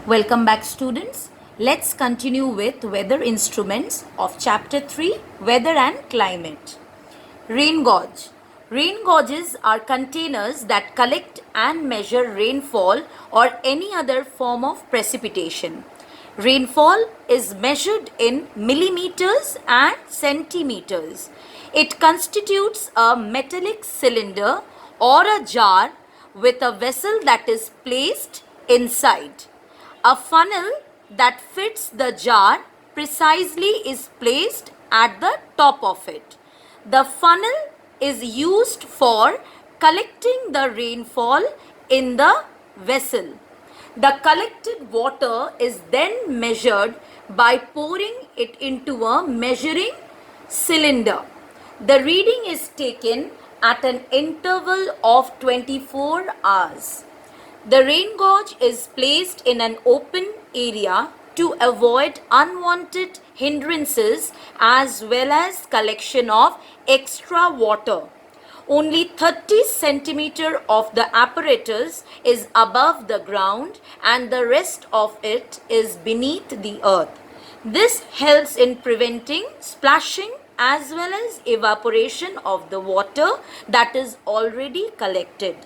Welcome back, students. Let's continue with weather instruments of chapter 3, Weather and Climate. Rain gauge. Rain gauges are containers that collect and measure rainfall or any other form of precipitation. Rainfall is measured in millimeters and centimeters. It constitutes a metallic cylinder or a jar with a vessel that is placed inside. A funnel that fits the jar precisely is placed at the top of it. The funnel is used for collecting the rainfall in the vessel. The collected water is then measured by pouring it into a measuring cylinder. The reading is taken at an interval of 24 hours. The rain gauge is placed in an open area to avoid unwanted hindrances as well as collection of extra water. Only 30 centimeter of the apparatus is above the ground and the rest of it is beneath the earth. This helps in preventing splashing as well as evaporation of the water that is already collected.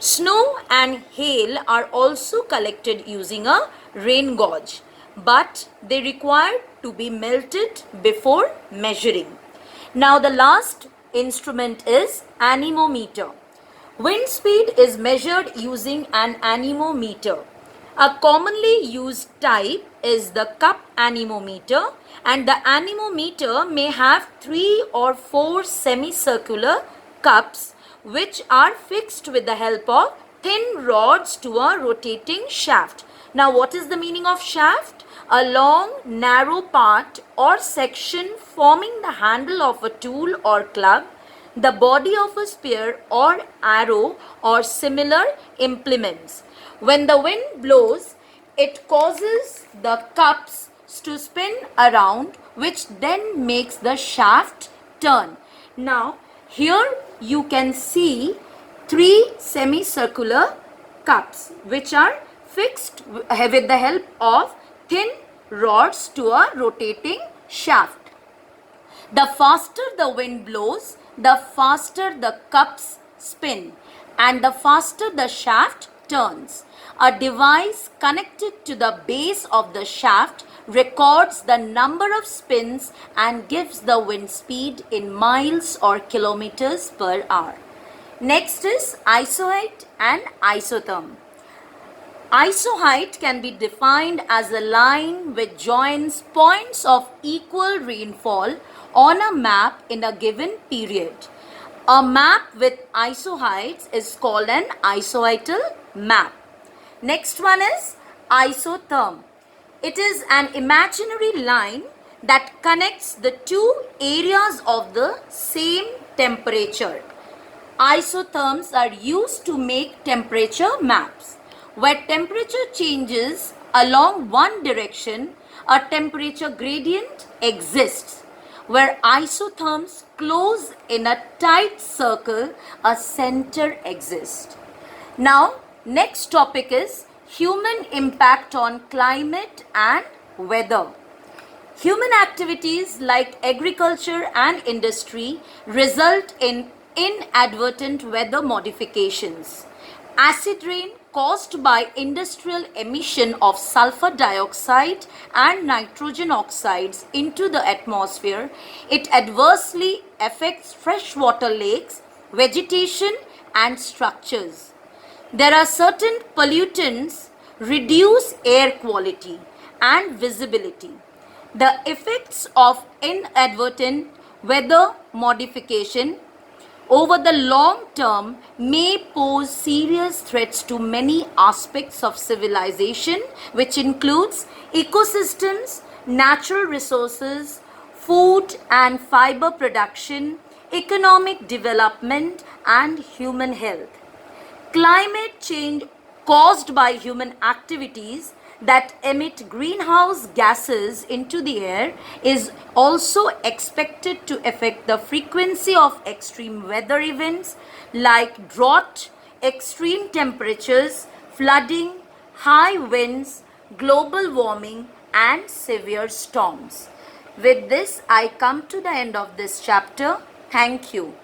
Snow and hail are also collected using a rain gauge, but they require to be melted before measuring. Now the last instrument is anemometer. Wind speed is measured using an anemometer. A commonly used type is the cup anemometer, and the anemometer may have 3 or 4 semicircular cups which are fixed with the help of thin rods to a rotating shaft. Now, what is the meaning of shaft? A long, narrow part or section forming the handle of a tool or club, the body of a spear or arrow or similar implements. When the wind blows, it causes the cups to spin around, which then makes the shaft turn. Now, here you can see 3 semicircular cups which are fixed with the help of thin rods to a rotating shaft. The faster the wind blows, the faster the cups spin and the faster the shaft turns. A device connected to the base of the shaft records the number of spins and gives the wind speed in miles or kilometers per hour. Next is isoheight and isotherm. Isoheight can be defined as a line which joins points of equal rainfall on a map in a given period. A map with isoheights is called an isoheital map. Next one is isotherm. It is an imaginary line that connects the two areas of the same temperature. Isotherms are used to make temperature maps. Where temperature changes along one direction, a temperature gradient exists. Where isotherms close in a tight circle, a center exists. Now, next topic is human impact on climate and weather. Human activities like agriculture and industry result in inadvertent weather modifications. Acid rain caused by industrial emission of sulfur dioxide and nitrogen oxides into the atmosphere, it adversely affects freshwater lakes, vegetation and structures. There are certain pollutants reduce air quality and visibility. The effects of inadvertent weather modification over the long term may pose serious threats to many aspects of civilization, which includes ecosystems, natural resources, food and fiber production, economic development, and human health. Climate change caused by human activities that emit greenhouse gases into the air is also expected to affect the frequency of extreme weather events like drought, extreme temperatures, flooding, high winds, global warming, and severe storms. With this, I come to the end of this chapter. Thank you.